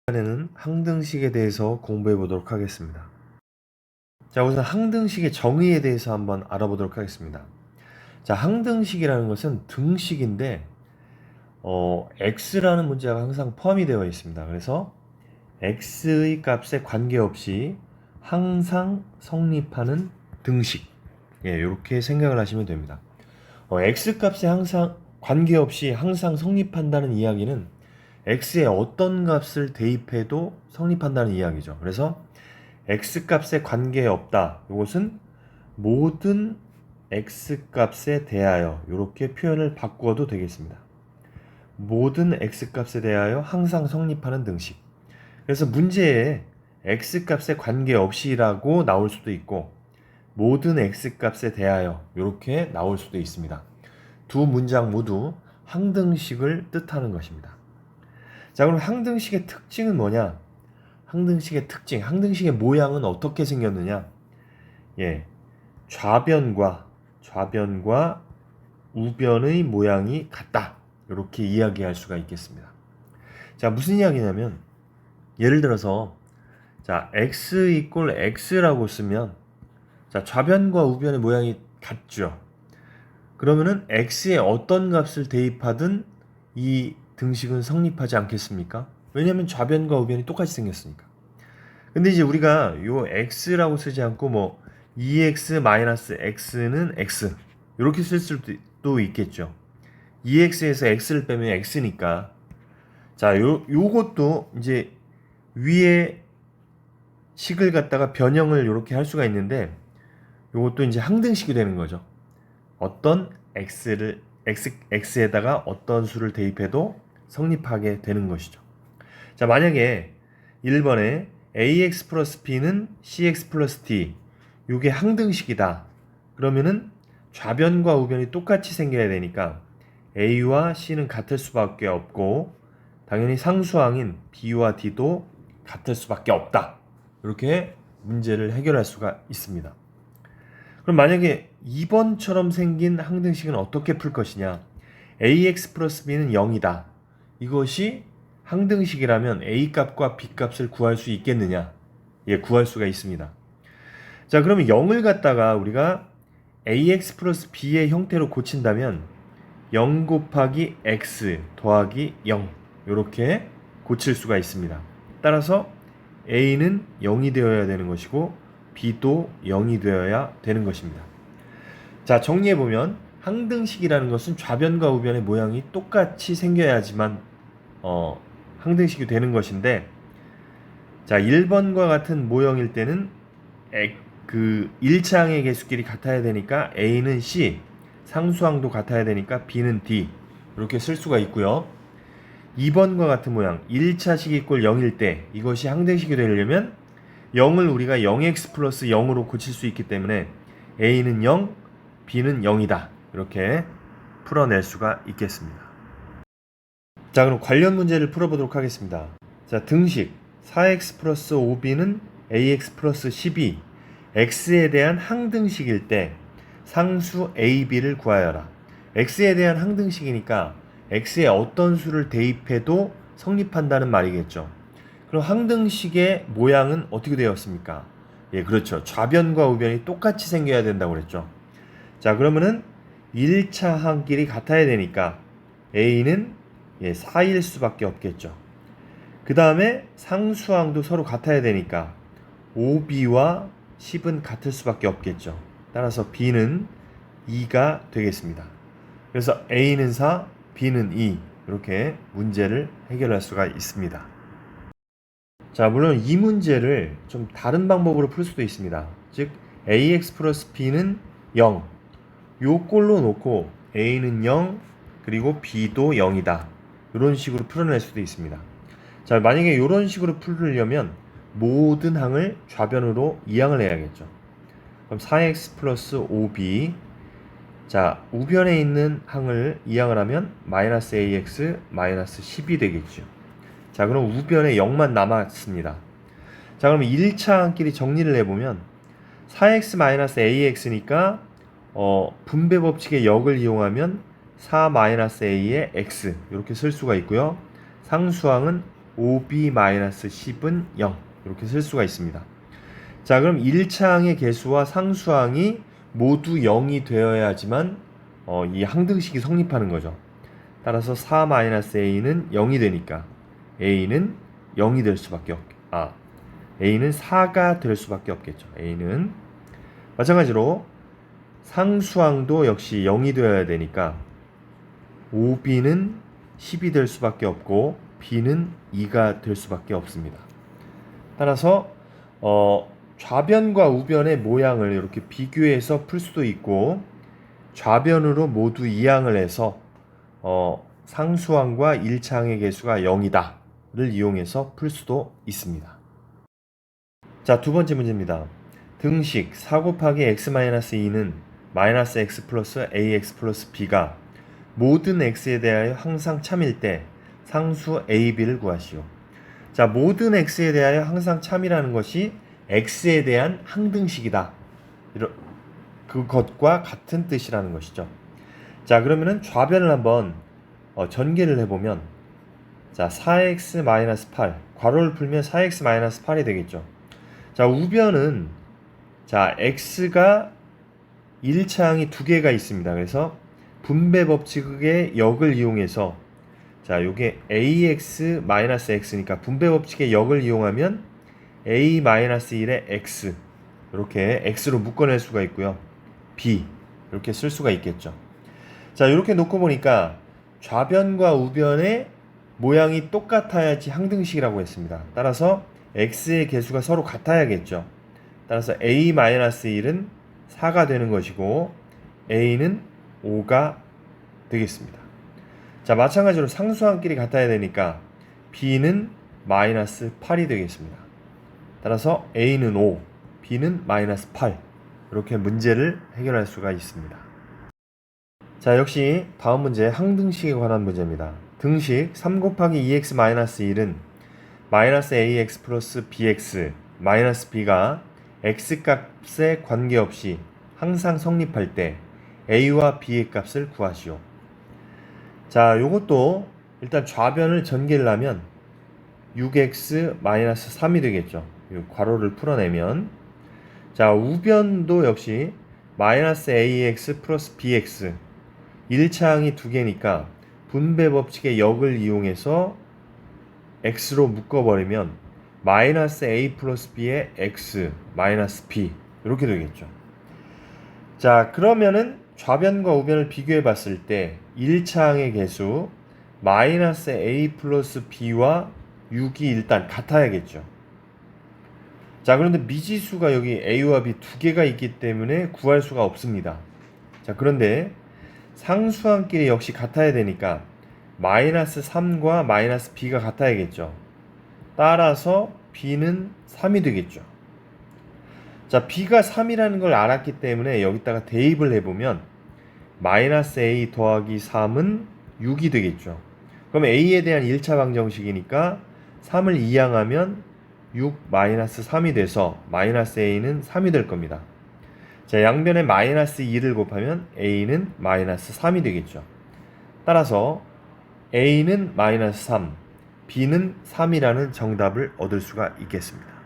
시간에는 항등식에 대해서 공부해 보도록 하겠습니다. 자, 우선 항등식의 정의에 대해서 한번 알아보도록 하겠습니다. 자, 항등식이라는 것은 등식인데 x라는 문자가 항상 포함이 되어 있습니다. 그래서 x의 값에 관계없이 항상 성립하는 등식. 이렇게 생각을 하시면 됩니다. x 값에 항상 관계없이 항상 성립한다는 이야기는 x에 어떤 값을 대입해도 성립한다는 이야기죠. 그래서 x값에 관계없다. 이것은 모든 x값에 대하여 이렇게 표현을 바꾸어도 되겠습니다. 모든 x값에 대하여 항상 성립하는 등식. 그래서 문제에 x값에 관계없이라고 나올 수도 있고 모든 x값에 대하여 이렇게 나올 수도 있습니다. 두 문장 모두 항등식을 뜻하는 것입니다. 자, 그럼 항등식의 특징은 뭐냐? 항등식의 특징, 항등식의 모양은 어떻게 생겼느냐? 좌변과 우변의 모양이 같다. 이렇게 이야기할 수가 있겠습니다. 자, 무슨 이야기냐면 예를 들어서 자, x 이꼴 x라고 쓰면 자, 좌변과 우변의 모양이 같죠. 그러면은 x에 어떤 값을 대입하든 이 등식은 성립하지 않겠습니까? 왜냐하면 좌변과 우변이 똑같이 생겼으니까. 근데 이제 우리가 요 x라고 쓰지 않고 뭐 2x-x는 x 이렇게 쓸 수도 있겠죠. 2x에서 x를 빼면 x니까. 자, 요것도 이제 위에 식을 갖다가 변형을 이렇게 할 수가 있는데 요것도 이제 항등식이 되는 거죠. 어떤 x에다가 어떤 수를 대입해도 성립하게 되는 것이죠. 자, 만약에 1번에 ax 플러스 b는 cx 플러스 d 이게 항등식이다. 그러면은 좌변과 우변이 똑같이 생겨야 되니까 a와 c는 같을 수밖에 없고 당연히 상수항인 b와 d도 같을 수밖에 없다. 이렇게 문제를 해결할 수가 있습니다. 그럼 만약에 2번처럼 생긴 항등식은 어떻게 풀 것이냐? ax 플러스 b는 0이다. 이것이 항등식이라면 a 값과 b 값을 구할 수 있겠느냐? 구할 수가 있습니다. 자, 그러면 0을 갖다가 우리가 ax 플러스 b의 형태로 고친다면 0 곱하기 x 더하기 0 이렇게 고칠 수가 있습니다. 따라서 a는 0이 되어야 되는 것이고 b도 0이 되어야 되는 것입니다. 자, 정리해보면 항등식이라는 것은 좌변과 우변의 모양이 똑같이 생겨야지만 항등식이 되는 것인데 자, 1번과 같은 모형일 때는 그 1차항의 개수끼리 같아야 되니까 a는 c, 상수항도 같아야 되니까 b는 d 이렇게 쓸 수가 있고요. 2번과 같은 모양 1차식 이꼴 0일 때 이것이 항등식이 되려면 0을 우리가 0x 플러스 0으로 고칠 수 있기 때문에 a는 0, b는 0이다. 이렇게 풀어낼 수가 있겠습니다. 자, 그럼 관련 문제를 풀어보도록 하겠습니다. 자, 등식 4x 플러스 5b는 ax 플러스 12 x에 대한 항등식일 때 상수 a, b를 구하여라. x에 대한 항등식이니까 x에 어떤 수를 대입해도 성립한다는 말이겠죠. 그럼 항등식의 모양은 어떻게 되었습니까? 그렇죠. 좌변과 우변이 똑같이 생겨야 된다고 그랬죠. 자, 그러면은 1차 항끼리 같아야 되니까 a는 4일 수밖에 없겠죠. 그 다음에 상수항도 서로 같아야 되니까 5b와 10은 같을 수밖에 없겠죠. 따라서 b는 2가 되겠습니다. 그래서 a는 4, b는 2 이렇게 문제를 해결할 수가 있습니다. 자, 물론 이 문제를 좀 다른 방법으로 풀 수도 있습니다. 즉 ax 플러스 b는 0 요 꼴로 놓고 a는 0 그리고 b도 0이다. 이런 식으로 풀어낼 수도 있습니다. 자, 만약에 이런 식으로 풀으려면 모든 항을 좌변으로 이항을 해야겠죠. 그럼 4x 플러스 5b 자, 우변에 있는 항을 이항을 하면 마이너스 ax 마이너스 10이 되겠죠. 자, 그럼 우변에 0만 남았습니다. 자, 그럼 1차 항끼리 정리를 해보면 4x-ax니까 분배 법칙의 역을 이용하면 4-a의 x 이렇게 쓸 수가 있고요. 상수항은 5b-10은 0 이렇게 쓸 수가 있습니다. 자, 그럼 1차항의 개수와 상수항이 모두 0이 되어야지만 이 항등식이 성립하는 거죠. 따라서 4-a는 0이 되니까 a는 0이 될 수밖에 a는 4가 될 수밖에 없겠죠. a는 마찬가지로 상수항도 역시 0이 되어야 되니까 5b는 10이 될 수밖에 없고 b는 2가 될 수밖에 없습니다. 따라서 좌변과 우변의 모양을 이렇게 비교해서 풀 수도 있고 좌변으로 모두 이항을 해서 상수항과 1차항의 개수가 0이다를 이용해서 풀 수도 있습니다. 자, 두 번째 문제입니다. 등식 4 곱하기 x-2는 마이너스 x 플러스 ax 플러스 b가 모든 x에 대하여 항상 참일 때 상수 a, b를 구하시오. 자, 모든 x에 대하여 항상 참이라는 것이 x에 대한 항등식이다. 그것과 같은 뜻이라는 것이죠. 자, 그러면은 좌변을 한번 전개를 해보면 자, 4x-8 괄호를 풀면 4x-8이 되겠죠. 자, 우변은 자, x가 1차항이 두 개가 있습니다. 그래서 분배 법칙의 역을 이용해서 자, 요게 ax-x니까 분배 법칙의 역을 이용하면 a-1의 x 이렇게 x로 묶어낼 수가 있고요. b 이렇게 쓸 수가 있겠죠. 자, 이렇게 놓고 보니까 좌변과 우변의 모양이 똑같아야지 항등식이라고 했습니다. 따라서 x의 개수가 서로 같아야겠죠. 따라서 a-1은 4가 되는 것이고 a는 5가 되겠습니다. 자, 마찬가지로 상수항끼리 같아야 되니까 b는 마이너스 8이 되겠습니다. 따라서 a는 5, b는 마이너스 8 이렇게 문제를 해결할 수가 있습니다. 자, 역시 다음 문제 항등식에 관한 문제입니다. 등식 3 곱하기 2x-1은 마이너스 ax 플러스 bx 마이너스 b가 x 값에 관계없이 항상 성립할 때 a와 b의 값을 구하시오. 자, 요것도 일단 좌변을 전개를 하면 6x-3이 되겠죠. 이 괄호를 풀어내면 자, 우변도 역시 마이너스 ax 플러스 bx 1차항이 두 개니까 분배 법칙의 역을 이용해서 x로 묶어버리면 마이너스 a 플러스 b의 x 마이너스 b 이렇게 되겠죠. 자, 그러면은 좌변과 우변을 비교해 봤을 때 1차항의 개수 마이너스 a 플러스 b와 6이 일단 같아야겠죠. 자, 그런데 미지수가 여기 a와 b 두 개가 있기 때문에 구할 수가 없습니다. 자, 그런데 상수항끼리 역시 같아야 되니까 마이너스 3과 마이너스 b가 같아야겠죠. 따라서 b는 3이 되겠죠. 자, b가 3이라는 걸 알았기 때문에 여기다가 대입을 해보면 마이너스 a 더하기 3은 6이 되겠죠. 그럼 a에 대한 1차 방정식이니까 3을 이항하면 6 마이너스 3이 돼서 마이너스 a는 3이 될 겁니다. 자, 양변에 마이너스 2를 곱하면 a는 마이너스 3이 되겠죠. 따라서 a는 마이너스 3, b는 3이라는 정답을 얻을 수가 있겠습니다.